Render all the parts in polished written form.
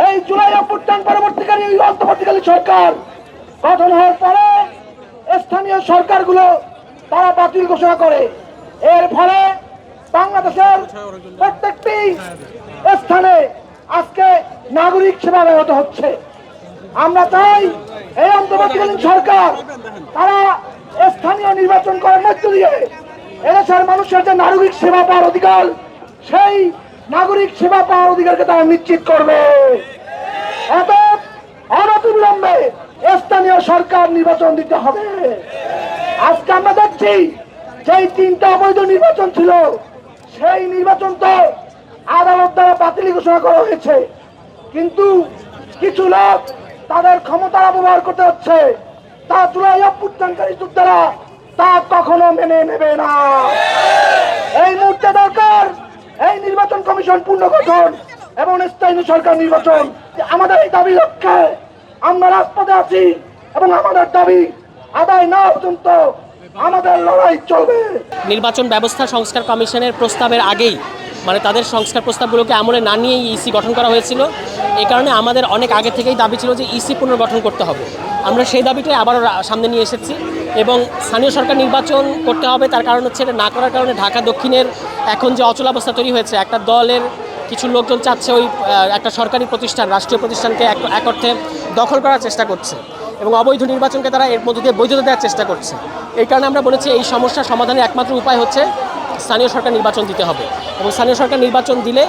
এই জুলাই অভ্যুত্থান পরবর্তীকালে এই অন্তর্বর্তীকালীন সরকার গঠন হওয়ার পরে স্থানীয় সরকারগুলো তারা বাতিল ঘোষণা করে। এর ফলে বাংলাদেশের প্রত্যেকটি স্থানে আজকে নাগরিক সেবা ব্যাহত হচ্ছে। আমরা চাই এই অন্তর্বর্তীকালীন সরকার তারা স্থানীয় নির্বাচন করার মধ্য দিয়ে এদেশের মানুষের যে নাগরিক সেবা পাওয়ার অধিকার, সেই নাগরিক সেবা পাওয়ার অধিকারকে তারা নিশ্চিত করবে। অতএব অনতিবিলম্বে স্থানীয় সরকার নির্বাচন দিতে হবে। আজকে আমরা দেখছি যেই 3টা অবৈধ নির্বাচন ছিল, সেই নির্বাচন তো আদালত দ্বারা বাতিল ঘোষণা করা হয়েছে, কিন্তু কিছু লোক তাদের ক্ষমতার অপব্যবহার করতে হচ্ছে। তা জুলাই অভ্যুত্থানকারী যোদ্ধারা তা কখনো মেনে নেবে না। এই মুহূর্তে দরকার এই নির্বাচন কমিশন পুনর্গঠন এবং স্থায়ী সরকার নির্বাচন। আমাদের এই দাবি রক্ষায় আমরা রাজপথে আছি এবং আমাদের দাবি আদায় না পর্যন্ত আমাদের লড়াই চলবে। নির্বাচন ব্যবস্থা সংস্কার কমিশনের প্রস্তাবের আগেই, মানে তাদের সংস্কার প্রস্তাবগুলোকে আমলে না নিয়েই ইসি গঠন করা হয়েছিল। এই কারণে আমাদের অনেক আগে থেকেই দাবি ছিল যে ইসি পুনর্গঠন করতে হবে। আমরা সেই দাবিটাই আবারও সামনে নিয়ে এসেছি এবং স্থানীয় সরকার নির্বাচন করতে হবে। তার কারণ হচ্ছে এটা না করার কারণে ঢাকা দক্ষিণের এখন যে অচলাবস্থা তৈরি হয়েছে, একটা দলের কিছু লোকজন চাচ্ছে ওই একটা সরকারি প্রতিষ্ঠান, রাষ্ট্রীয় প্রতিষ্ঠানকে এক অর্থে দখল করার চেষ্টা করছে এবং অবৈধ নির্বাচনকে তারা এর মধ্যে দিয়ে বৈধতা দেওয়ার চেষ্টা করছে। এই কারণে আমরা বলেছি এই সমস্যার সমাধানের একমাত্র উপায় হচ্ছে স্থানীয় সরকার নির্বাচন দিতে হবে এবং স্থানীয় সরকার নির্বাচন দিলে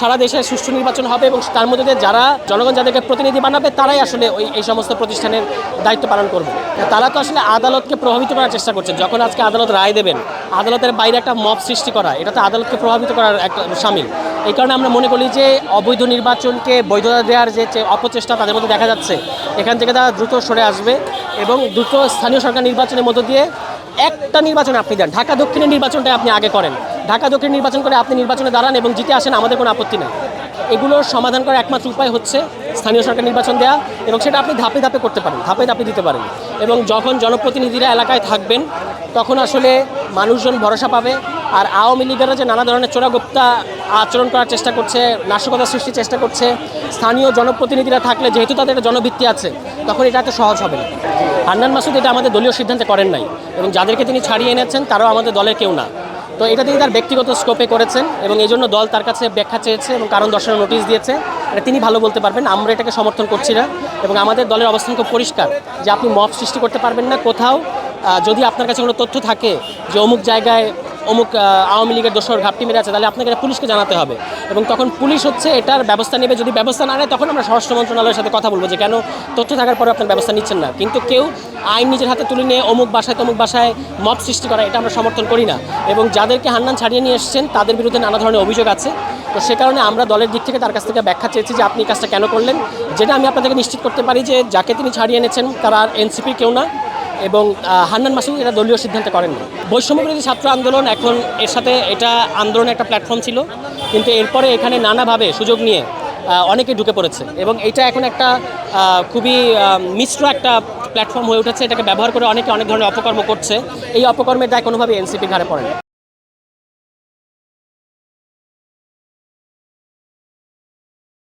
সারা দেশে সুষ্ঠু নির্বাচন হবে এবং তার মধ্যে দিয়ে যারা জনগণ যাদেরকে প্রতিনিধি বানাবে তারাই আসলে এই সমস্ত প্রতিষ্ঠানের দায়িত্ব পালন করবে। তারা তো আসলে আদালতকে প্রভাবিত করার চেষ্টা করছে। যখন আজকে আদালত রায় দেবেন, আদালতের বাইরে একটা মব সৃষ্টি করা, এটা তো আদালতকে প্রভাবিত করার একটা শামিল। এই কারণে আমরা মনে করি যে অবৈধ নির্বাচনকে বৈধতা দেওয়ার যে অপচেষ্টা তাদের মধ্যে দেখা যাচ্ছে, এখান থেকে তারা দ্রুত সরে আসবে এবং দ্রুত স্থানীয় সরকার নির্বাচনের মধ্য দিয়ে একটা নির্বাচন আপনি দেন, ঢাকা দক্ষিণের নির্বাচনটা আপনি আগে করেন, ঢাকা দক্ষিণ নির্বাচন করে আপনি নির্বাচনে দাঁড়ান এবং জিতে আসেন, আমাদের কোনো আপত্তি নেই। এগুলোর সমাধান করার একমাত্র উপায় হচ্ছে স্থানীয় সরকার নির্বাচন দেওয়া এবং সেটা আপনি ধাপে ধাপে করতে পারেন, ধাপে ধাপে দিতে পারেন এবং যখন জনপ্রতিনিধিরা এলাকায় থাকবেন তখন আসলে মানুষজন ভরসা পাবে। আর আওয়ামী লীগেরা যে নানা ধরনের চোরাগোপ্তা আচরণ করার চেষ্টা করছে, নাশকতা সৃষ্টির চেষ্টা করছে, স্থানীয় জনপ্রতিনিধিরা থাকলে যেহেতু তাদের একটা জনভিত্তি আছে, তখন এটা এত সহজ হবে না। হান্নান মাসুদ এটা আমাদের দলীয় সিদ্ধান্তে করেন নাই এবং যাদেরকে তিনি ছাড়িয়ে এনেছেন তারাও আমাদের দলের কেউ না। তো এটা তিনি তার ব্যক্তিগত স্কোপে করেছেন এবং এই জন্য দল তার কাছে ব্যাখ্যা চেয়েছে এবং কারণ দর্শানোর নোটিশ দিয়েছে। এটা তিনি ভালো বলতে পারবেন, আমরা এটাকে সমর্থন করছি না এবং আমাদের দলের অবস্থান খুব পরিষ্কার যে আপনি মব সৃষ্টি করতে পারবেন না। কোথাও যদি আপনার কাছে কোনো তথ্য থাকে যে অমুক জায়গায় অমুক আওয়ামী লীগের দোসর ঘাপটি মেরে আছে, তাহলে আপনাকে এটা পুলিশকে জানাতে হবে এবং তখন পুলিশ হচ্ছে এটার ব্যবস্থা নেবে। যদি ব্যবস্থা না নেয় তখন আমরা স্বরাষ্ট্র মন্ত্রণালয়ের সাথে কথা বলবো যে কেন তথ্য থাকার পরে আপনার ব্যবস্থা নিচ্ছেন না। কিন্তু কেউ আইন নিজের হাতে তুলে নিয়ে অমুক বাসায় তমুক বাসায় মব সৃষ্টি করা, এটা আমরা সমর্থন করি না এবং যাদেরকে হান্নান ছাড়িয়ে নিয়ে এসেছেন তাদের বিরুদ্ধে নানা ধরনের অভিযোগ আছে। তো সে কারণে আমরা দলের দিক থেকে তার কাছ থেকে ব্যাখ্যা চেয়েছি যে আপনি কাজটা কেন করলেন। যেটা আমি আপনাদেরকে নিশ্চিত করতে পারি যে যাকে তিনি ছাড়িয়ে এনেছেন তারা আর এনসিপির কেউ না এবং হান্নান মাসুদ এটা দলীয় সিদ্ধান্তে করেননি। বৈষম্যবিরোধী ছাত্র আন্দোলন এখন এর সাথে এটা আন্দোলনের একটা প্ল্যাটফর্ম ছিল, কিন্তু এরপরে এখানে নানাভাবে সুযোগ নিয়ে অনেকে ঢুকে পড়েছে এবং এটা এখন একটা খুবই মিশ্র একটা প্ল্যাটফর্ম হয়ে উঠেছে। এটাকে ব্যবহার করে অনেকে অনেক ধরনের অপকর্ম করছে। এই অপকর্মের দায় কোনোভাবে এনসিপির ঘাড়ে পড়ে না।